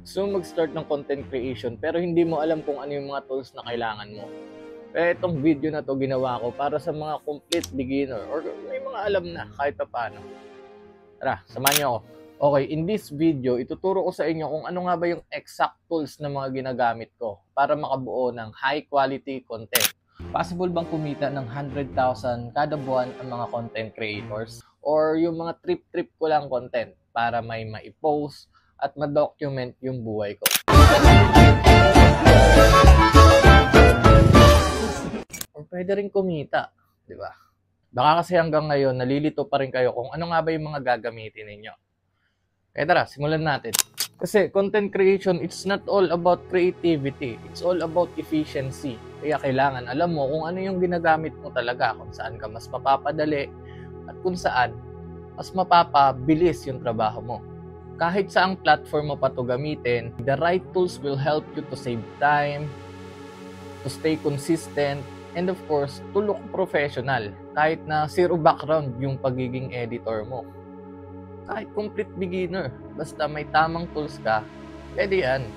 Gusto mo mag-start ng content creation pero hindi mo alam kung ano yung mga tools na kailangan mo. Kaya itong video na to ginawa ko para sa mga complete beginner or may mga alam na kahit pa paano. Tara, samahan niyo ako. Okay, in this video, ituturo ko sa inyo kung ano nga ba yung exact tools na mga ginagamit ko para makabuo ng high quality content. Possible bang kumita ng 100,000 kada buwan ang mga content creators? Or yung mga trip-trip ko lang content para may ma-post at ma-document yung buhay ko? Or pwede rin kumita, di ba? Baka kasi hanggang ngayon, nalilito pa rin kayo kung ano nga ba yung mga gagamitin ninyo. Kaya tara, simulan natin. Kasi content creation, it's not all about creativity. It's all about efficiency. Kaya kailangan alam mo kung ano yung ginagamit mo talaga, kung saan ka mas mapapadali at kung saan mas mapapabilis yung trabaho mo. Kahit saang platform mo pa ito gamitin, the right tools will help you to save time, to stay consistent, and of course, to look professional. Kahit na zero background yung pagiging editor mo. Kahit complete beginner, basta may tamang tools ka, pwede yan.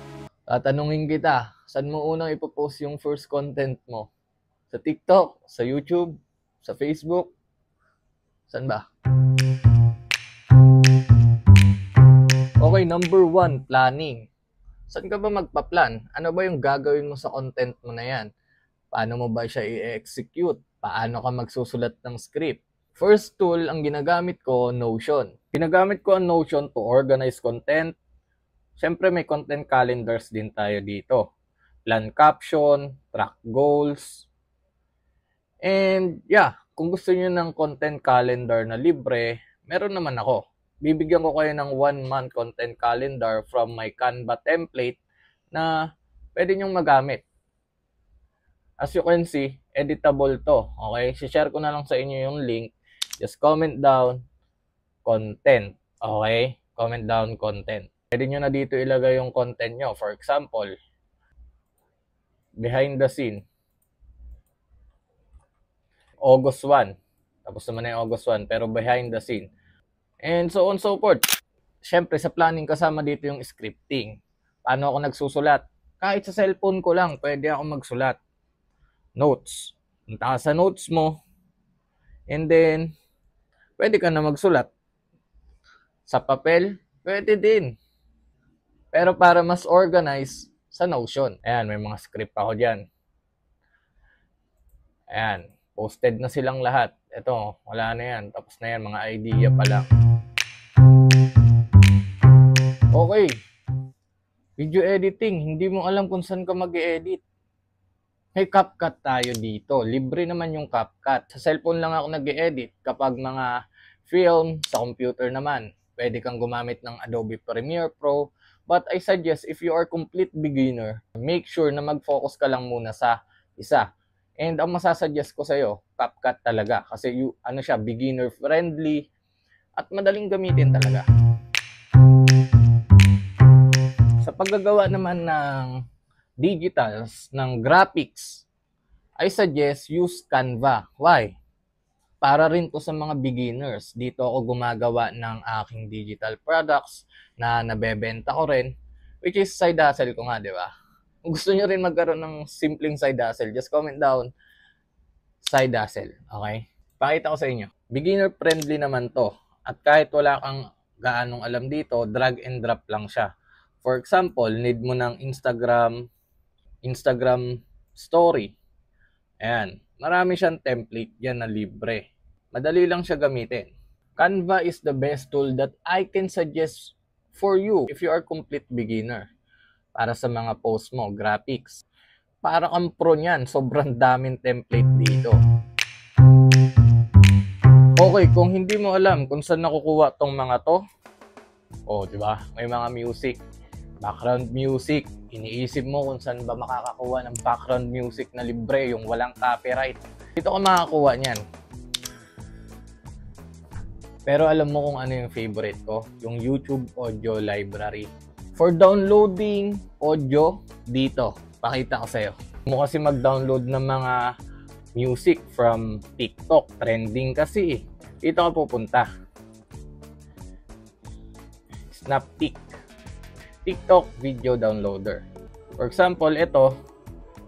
Tatanungin kita, saan mo unang ipopost yung first content mo? Sa TikTok, sa YouTube, sa Facebook? Saan ba? Okay, number 1, planning. Saan ka ba magpa-plan? Ano ba yung gagawin mo sa content mo na yan? Paano mo ba siya i-execute? Paano ka magsusulat ng script? First tool, ang ginagamit ko, Notion. Ginagamit ko ang Notion to organize content. Siyempre, may content calendars din tayo dito. Plan caption, track goals. And yeah, kung gusto niyo ng content calendar na libre, meron naman ako. Bibigyan ko kayo ng 1-month content calendar from my Canva template na pwede nyong magamit. As you can see, editable to. Okay? Si-share ko na lang sa inyo yung link. Just comment down content. Okay? Comment down content. Pwede nyo na dito ilagay yung content nyo. For example, behind the scene. August 1. Tapos naman na yung August 1. Pero behind the scene. And so on so forth. Siyempre, sa planning kasama dito yung scripting. Paano ako nagsusulat? Kahit sa cellphone ko lang, pwede ako magsulat. Notes. Punta ka sa notes mo. And then, pwede ka na magsulat. Sa papel, pwede din. Pero para mas organize, sa Notion. Ayan, may mga script ako dyan. Ayan, posted na silang lahat. Ito, wala na yan. Tapos na yan, mga idea pa lang. Okay. Video editing. Hindi mo alam kung saan ka mag-edit. May CapCut tayo dito. Libre naman yung CapCut. Sa cellphone lang ako nag-edit. Kapag mga film, sa computer naman, pwede kang gumamit ng Adobe Premiere Pro. But I suggest, if you are complete beginner, make sure na mag-focus ka lang muna sa isa. And ang masasuggest ko sa'yo, CapCut talaga. Kasi siya, beginner friendly at madaling gamitin talaga. Sa paggagawa naman ng digitals, ng graphics, I suggest use Canva. Why? Para rin to sa mga beginners. Dito ako gumagawa ng aking digital products na nabebenta ko rin, which is side hustle ko nga, di ba? Kung gusto nyo rin magkaroon ng simpleng side hustle, just comment down side hustle. Okay? Pakita ko sa inyo. Beginner friendly naman to. At kahit wala kang gaanong alam dito, drag and drop lang siya. For example, need mo ng Instagram story. Ayan. Marami siyang template yan na libre. Madali lang siya gamitin. Canva is the best tool that I can suggest for you if you are complete beginner. Para sa mga post mo, graphics. Para kang pro niyan, sobrang daming template dito. Okay, kung hindi mo alam kung saan nakukuha tong mga to, di ba? May mga music, background music. Iniisip mo kung saan ba makakakuha ng background music na libre, yung walang copyright. Dito ka makakakuha niyan. Pero alam mo kung ano yung favorite ko? Yung YouTube Audio Library. For downloading audio, dito. Pakita ko sa'yo. Mo kasi mag-download ng mga music from TikTok. Trending kasi. Dito ka pupunta. Snaptik. TikTok video downloader. For example,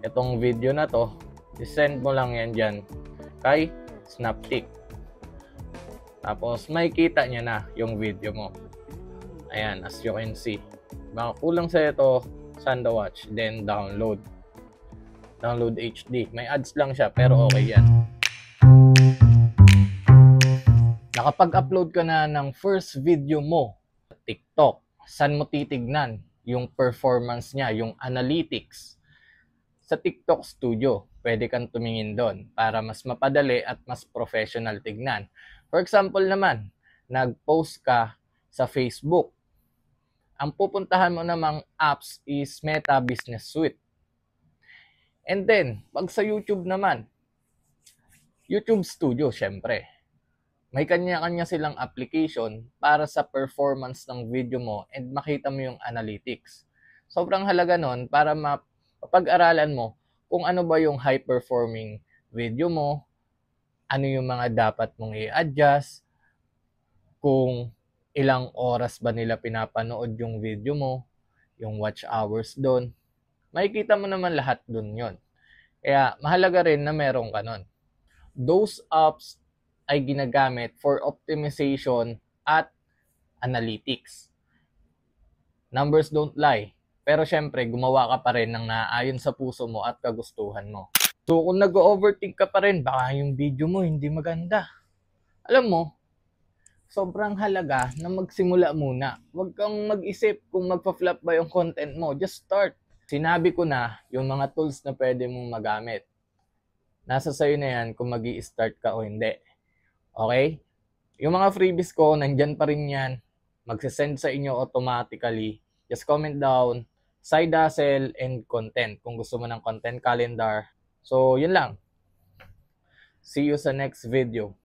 itong video na to, isend mo lang yan dyan kay Snaptik. Tapos makikita niya na yung video mo. Ayan, as you can see. Baka kulang sa ito, SandaWatch, then download. Download HD. May ads lang siya, pero okay yan. Nakapag-upload ka na ng first video mo sa TikTok. Saan mo titignan yung performance niya, yung analytics? Sa TikTok Studio, pwede kang tumingin doon para mas mapadali at mas professional tignan. For example naman, nag-post ka sa Facebook. Ang pupuntahan mo namang apps is Meta Business Suite. And then, pag sa YouTube naman, YouTube Studio, syempre. May kanya-kanya silang application para sa performance ng video mo and makita mo yung analytics. Sobrang halaga nun para mapag-aralan mo kung ano ba yung high-performing video mo, ano yung mga dapat mong i-adjust, kung ilang oras ba nila pinapanood yung video mo, yung watch hours doon. Makikita mo naman lahat doon yon. Kaya mahalaga rin na meron ka nun. Those apps ay ginagamit for optimization at analytics. Numbers don't lie. Pero syempre, gumawa ka pa rin ng naaayon sa puso mo at kagustuhan mo. So kung nag-overthink ka pa rin, baka yung video mo hindi maganda. Alam mo, sobrang halaga na magsimula muna. Huwag kang mag-isip kung magpa-flop ba yung content mo. Just start. Sinabi ko na yung mga tools na pwede mong magamit. Nasa sayo na yan kung mag-i-start ka o hindi. Okay? Yung mga freebies ko, nandyan pa rin yan. Magsisend sa inyo automatically. Just comment down, side hustle, and content. Kung gusto mo ng content calendar. So, yun lang. See you sa next video.